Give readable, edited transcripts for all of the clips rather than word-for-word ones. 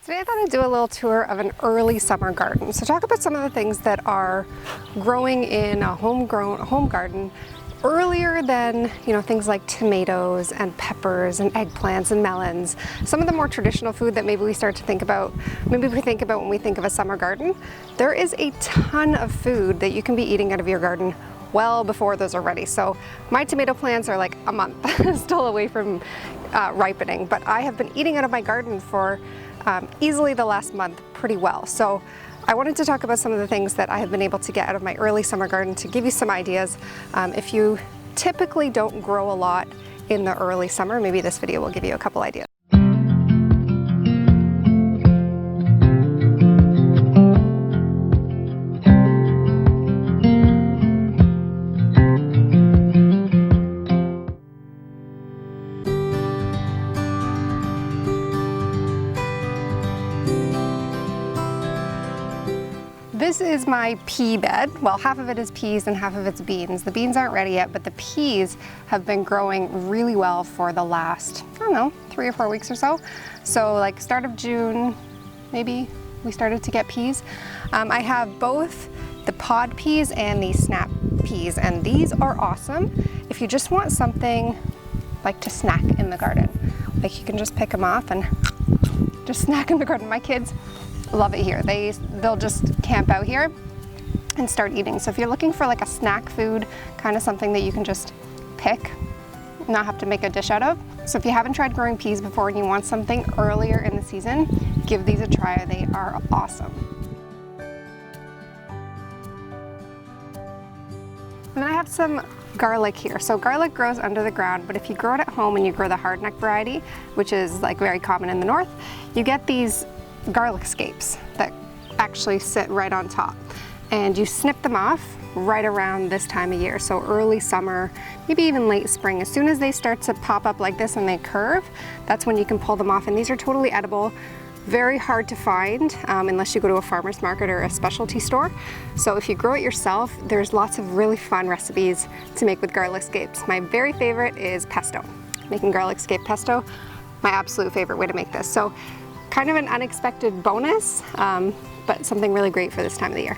Today I thought I'd do a little tour of an early summer garden. So talk about some of the things that are growing in a home garden earlier than, things like tomatoes and peppers and eggplants and melons. Some of the more traditional food that maybe we think about when we think of a summer garden. There is a ton of food that you can be eating out of your garden well before those are ready. So my tomato plants are like a month still away from ripening, but I have been eating out of my garden for easily the last month pretty well. So I wanted to talk about some of the things that I have been able to get out of my early summer garden to give you some ideas. If you typically don't grow a lot in the early summer, maybe this video will give you a couple ideas. This is my pea bed. Well, half of it is peas and half of it's beans. The beans aren't ready yet, but the peas have been growing really well for the last, 3 or 4 weeks or so. So like start of June, maybe we started to get peas. I have both the pod peas and the snap peas, and these are awesome if you just want something like to snack in the garden. Like you can just pick them off and just snack in the garden. My kids love it here. They'll just camp out here and start eating. So if you're looking for like a snack food, kind of something that you can just pick, not have to make a dish out of. So if you haven't tried growing peas before and you want something earlier in the season, give these a try. They are awesome. And then I have some garlic here. So garlic grows under the ground, but if you grow it at home and you grow the hardneck variety, which is like very common in the north, you get these garlic scapes that actually sit right on top, and you snip them off right around this time of year. So early summer, maybe even late spring. As soon as they start to pop up like this and they curve, that's when you can pull them off, and these are totally edible. Very hard to find unless you go to a farmer's market or a specialty store. So if you grow it yourself, there's lots of really fun recipes to make with garlic scapes. My very favorite is pesto. Making garlic scape pesto, my absolute favorite way to make this. So kind of an unexpected bonus, but something really great for this time of the year.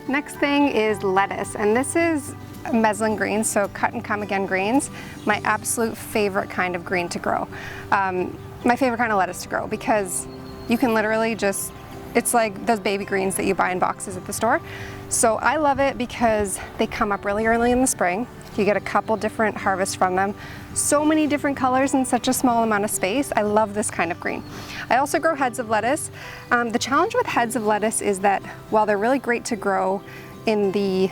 Next thing is lettuce, and this is Dandelion Greens, so cut and come again greens. My absolute favorite kind of green to grow. My favorite kind of lettuce to grow, because you can literally just, it's like those baby greens that you buy in boxes at the store. So I love it because they come up really early in the spring. You get a couple different harvests from them. So many different colors in such a small amount of space. I love this kind of green. I also grow heads of lettuce. The challenge with heads of lettuce is that while they're really great to grow in the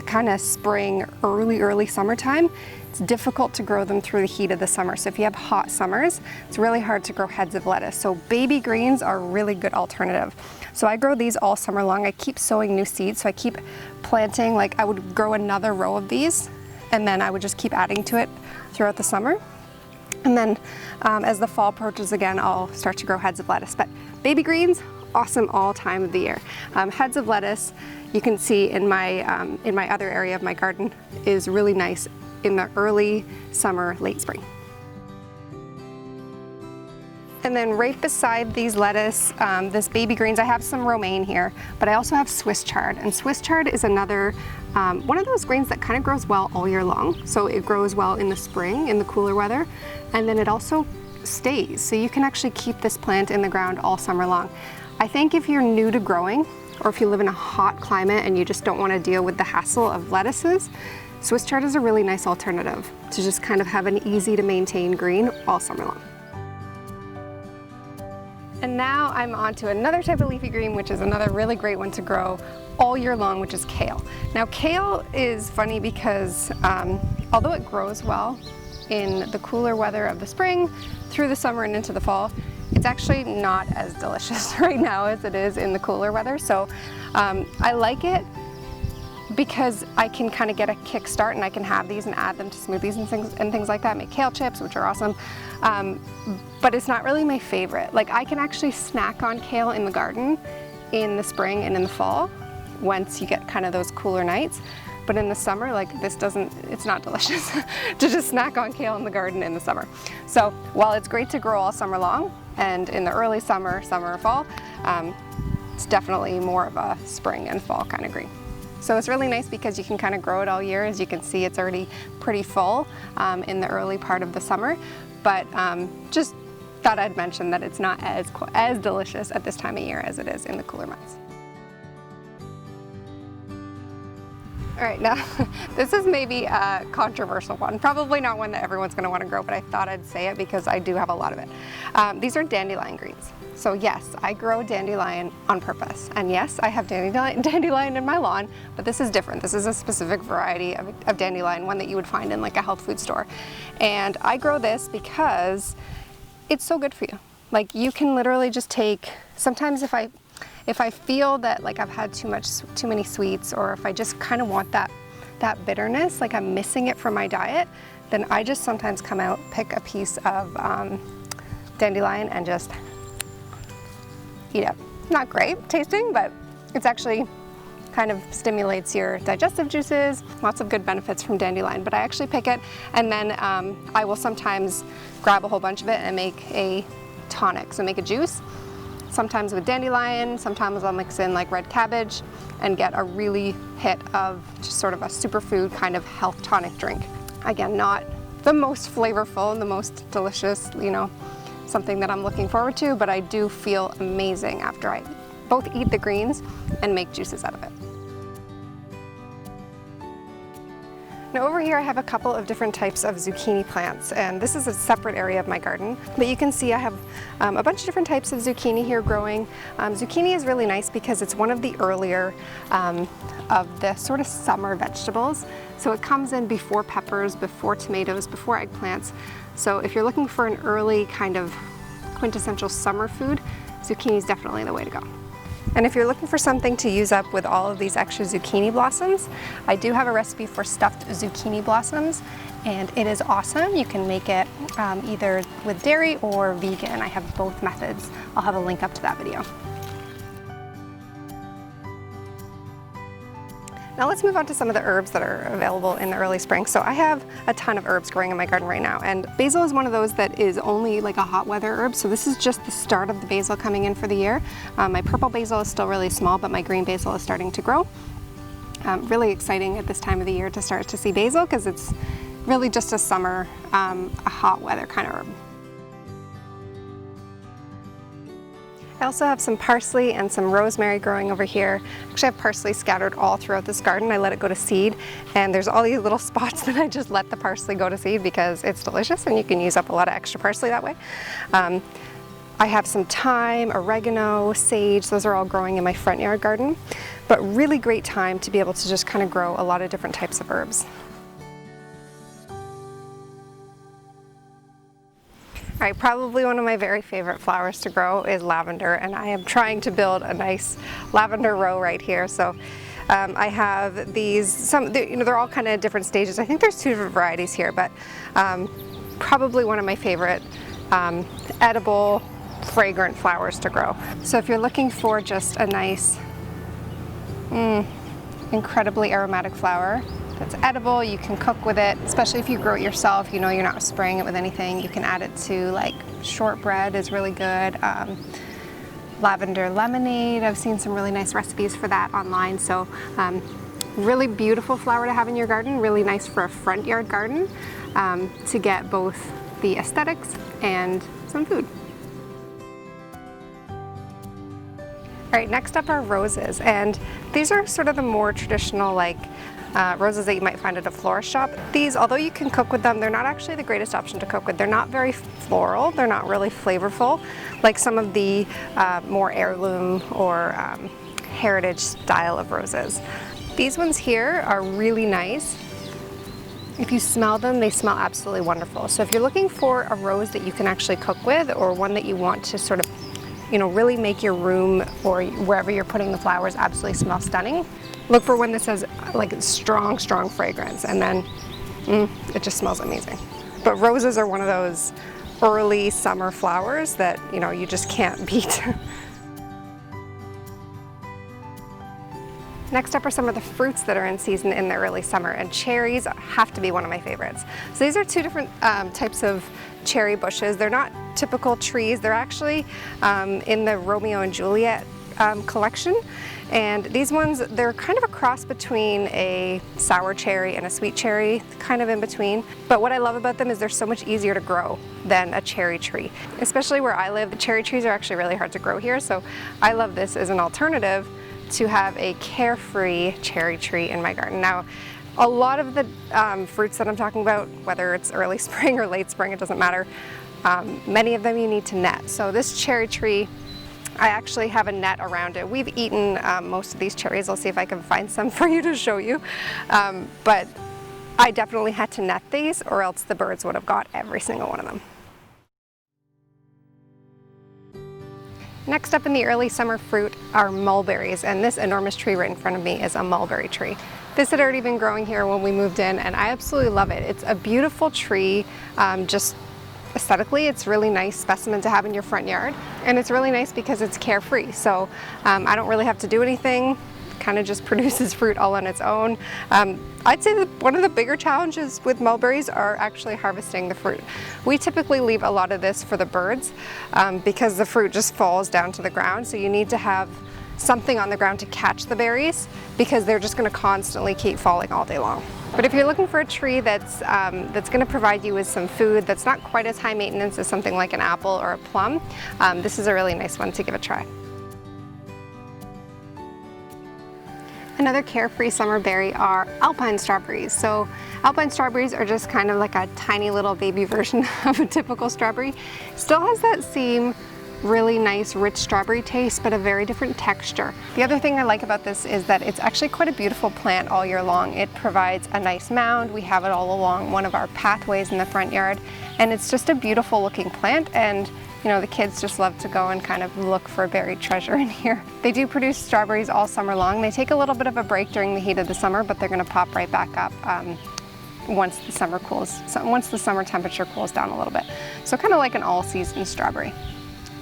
kind of spring, early summertime, it's difficult to grow them through the heat of the summer. So if you have hot summers, it's really hard to grow heads of lettuce. So baby greens are a really good alternative. So I grow these all summer long. I keep sowing new seeds. So I keep planting, like I would grow another row of these, and then I would just keep adding to it throughout the summer. And then as the fall approaches again, I'll start to grow heads of lettuce. But baby greens, awesome all time of the year. Heads of lettuce, you can see in my other area of my garden, is really nice in the early summer, late spring. And then right beside these lettuce, this baby greens, I have some romaine here, but I also have Swiss chard. And Swiss chard is another one of those greens that kind of grows well all year long. So it grows well in the spring, in the cooler weather, and then it also stays. So you can actually keep this plant in the ground all summer long. I think if you're new to growing, or if you live in a hot climate and you just don't want to deal with the hassle of lettuces, Swiss chard is a really nice alternative to just kind of have an easy to maintain green all summer long. And now I'm on to another type of leafy green, which is another really great one to grow all year long, which is kale. Now kale is funny because although it grows well in the cooler weather of the spring, through the summer and into the fall, it's actually not as delicious right now as it is in the cooler weather. So I like it because I can kind of get a kickstart, and I can have these and add them to smoothies and things like that, make kale chips, which are awesome. But it's not really my favorite. Like I can actually snack on kale in the garden in the spring and in the fall once you get kind of those cooler nights. But in the summer, like it's not delicious to just snack on kale in the garden in the summer. So while it's great to grow all summer long, and in the early summer, fall, it's definitely more of a spring and fall kind of green. So it's really nice because you can kind of grow it all year. As you can see, it's already pretty full in the early part of the summer, but just thought I'd mention that it's not as delicious at this time of year as it is in the cooler months. All right, now this is maybe a controversial one, probably not one that everyone's going to want to grow, but I thought I'd say it because I do have a lot of it. These are dandelion greens. So yes, I grow dandelion on purpose, and yes, I have dandelion in my lawn, but this is different. This is a specific variety of dandelion, one that you would find in like a health food store. And I grow this because it's so good for you. Like you can literally just take, sometimes if I feel that like I've had too many sweets, or if I just kind of want that bitterness, like I'm missing it from my diet, then I just sometimes come out, pick a piece of dandelion and just eat it. Not great tasting, but it's actually kind of stimulates your digestive juices, lots of good benefits from dandelion. But I actually pick it, and then I will sometimes grab a whole bunch of it and make a tonic, so make a juice. Sometimes with dandelion, sometimes I'll mix in like red cabbage and get a really hit of just sort of a superfood kind of health tonic drink. Again, not the most flavorful and the most delicious, you know, something that I'm looking forward to, but I do feel amazing after I both eat the greens and make juices out of it. Now over here I have a couple of different types of zucchini plants, and this is a separate area of my garden, but you can see I have a bunch of different types of zucchini here growing. Zucchini is really nice because it's one of the earlier of the sort of summer vegetables. So it comes in before peppers, before tomatoes, before eggplants. So if you're looking for an early kind of quintessential summer food, zucchini is definitely the way to go. And if you're looking for something to use up with all of these extra zucchini blossoms, I do have a recipe for stuffed zucchini blossoms, and it is awesome. You can make it either with dairy or vegan. I have both methods. I'll have a link up to that video. Now let's move on to some of the herbs that are available in the early spring. So I have a ton of herbs growing in my garden right now, and basil is one of those that is only like a hot weather herb. So this is just the start of the basil coming in for the year. My purple basil is still really small, but my green basil is starting to grow. Really exciting at this time of the year to start to see basil because it's really just a summer, a hot weather kind of herb. I also have some parsley and some rosemary growing over here. Actually, I have parsley scattered all throughout this garden. I let it go to seed, and there's all these little spots that I just let the parsley go to seed because it's delicious and you can use up a lot of extra parsley that way. I have some thyme, oregano, sage. Those are all growing in my front yard garden, but really great time to be able to just kind of grow a lot of different types of herbs. All right, probably one of my very favorite flowers to grow is lavender, and I am trying to build a nice lavender row right here. So I have these, they're all kind of different stages. I think there's 2 different varieties here, but probably one of my favorite edible, fragrant flowers to grow. So if you're looking for just a nice, incredibly aromatic flower that's edible, you can cook with it, especially if you grow it yourself, you know you're not spraying it with anything. You can add it to like shortbread is really good. Lavender lemonade, I've seen some really nice recipes for that online. So really beautiful flower to have in your garden, really nice for a front yard garden to get both the aesthetics and some food. All right, next up are roses, and these are sort of the more traditional like roses that you might find at a florist shop. These, although you can cook with them, they're not actually the greatest option to cook with. They're not very floral, they're not really flavorful, like some of the more heirloom or heritage style of roses. These ones here are really nice. If you smell them, they smell absolutely wonderful. So if you're looking for a rose that you can actually cook with, or one that you want to sort of, you know, really make your room or wherever you're putting the flowers absolutely smell stunning, look for one that says like strong fragrance, and then it just smells amazing. But roses are one of those early summer flowers that, you know, you just can't beat. Next up are some of the fruits that are in season in the early summer, and cherries have to be one of my favorites. So these are two different types of cherry bushes. They're not typical trees. They're actually in the Romeo and Juliet collection. And these ones, they're kind of a cross between a sour cherry and a sweet cherry, kind of in between. But what I love about them is they're so much easier to grow than a cherry tree. Especially where I live, the cherry trees are actually really hard to grow here, so I love this as an alternative to have a carefree cherry tree in my garden. Now, a lot of the fruits that I'm talking about, whether it's early spring or late spring, it doesn't matter, many of them you need to net. So this cherry tree, I actually have a net around it. We've eaten most of these cherries. I'll see if I can find some for you to show you. But I definitely had to net these, or else the birds would have got every single one of them. Next up in the early summer fruit are mulberries, and this enormous tree right in front of me is a mulberry tree. This had already been growing here when we moved in, and I absolutely love it. It's a beautiful tree, just aesthetically, it's really nice specimen to have in your front yard, and it's really nice because it's carefree. So I don't really have to do anything. Kind of just produces fruit all on its own. I'd say that one of the bigger challenges with mulberries are actually harvesting the fruit. We typically leave a lot of this for the birds because the fruit just falls down to the ground. So you need to have something on the ground to catch the berries because they're just going to constantly keep falling all day long. But if you're looking for a tree that's going to provide you with some food that's not quite as high maintenance as something like an apple or a plum, this is a really nice one to give a try. Another carefree summer berry are Alpine strawberries. So Alpine strawberries are just kind of like a tiny little baby version of a typical strawberry. Still has that same really nice rich strawberry taste, but a very different texture. The other thing I like about this is that it's actually quite a beautiful plant all year long. It provides a nice mound. We have it all along one of our pathways in the front yard, and it's just a beautiful looking plant, and you know, the kids just love to go and kind of look for buried treasure in here. They do produce strawberries all summer long. They take a little bit of a break during the heat of the summer, but they're going to pop right back up once the summer temperature cools down a little bit. So kind of like an all-season strawberry.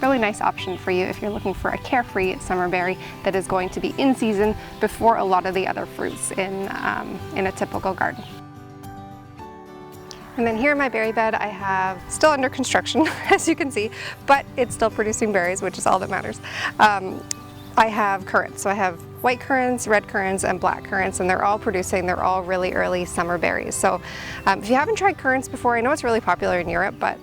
Really nice option for you if you're looking for a carefree summer berry that is going to be in season before a lot of the other fruits in a typical garden. And then here in my berry bed I have, still under construction as you can see, but it's still producing berries, which is all that matters. I have currants, so I have white currants, red currants, and black currants, and they're all really early summer berries. So if you haven't tried currants before, I know it's really popular in Europe, but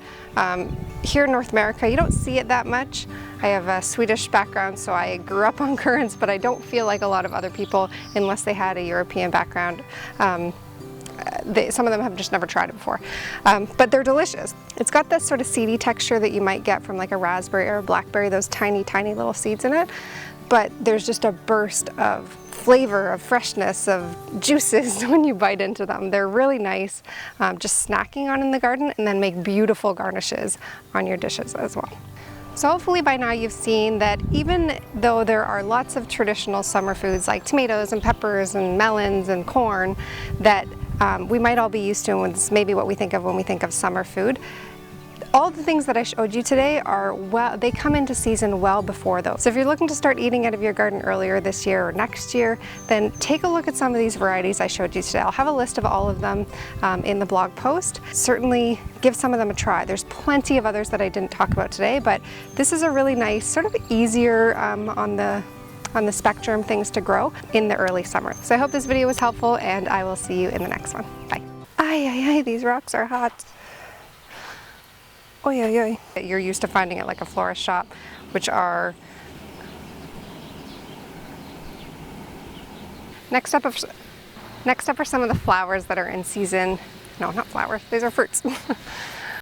here in North America you don't see it that much. I have a Swedish background, so I grew up on currants, but I don't feel like a lot of other people, unless they had a European background, some of them have just never tried it before, but they're delicious. It's got this sort of seedy texture that you might get from like a raspberry or a blackberry, those tiny little seeds in it, but there's just a burst of flavor, of freshness, of juices when you bite into them. They're really nice, just snacking on in the garden, and then make beautiful garnishes on your dishes as well. So hopefully by now you've seen that even though there are lots of traditional summer foods like tomatoes and peppers and melons and corn that we might all be used to, and it's maybe what we think of when we think of summer food, all the things that I showed you today are, well, they come into season well before those. So if you're looking to start eating out of your garden earlier this year or next year, then take a look at some of these varieties I showed you today. I'll have a list of all of them in the blog post. Certainly give some of them a try. There's plenty of others that I didn't talk about today, but this is a really nice, sort of easier on the spectrum things to grow in the early summer. So I hope this video was helpful, and I will see you in the next one. Bye. Ay, these rocks are hot. Oy, oy, oy. You're used to finding at like a florist shop, which are... Next up are some of the flowers that are in season. No, not flowers, these are fruits.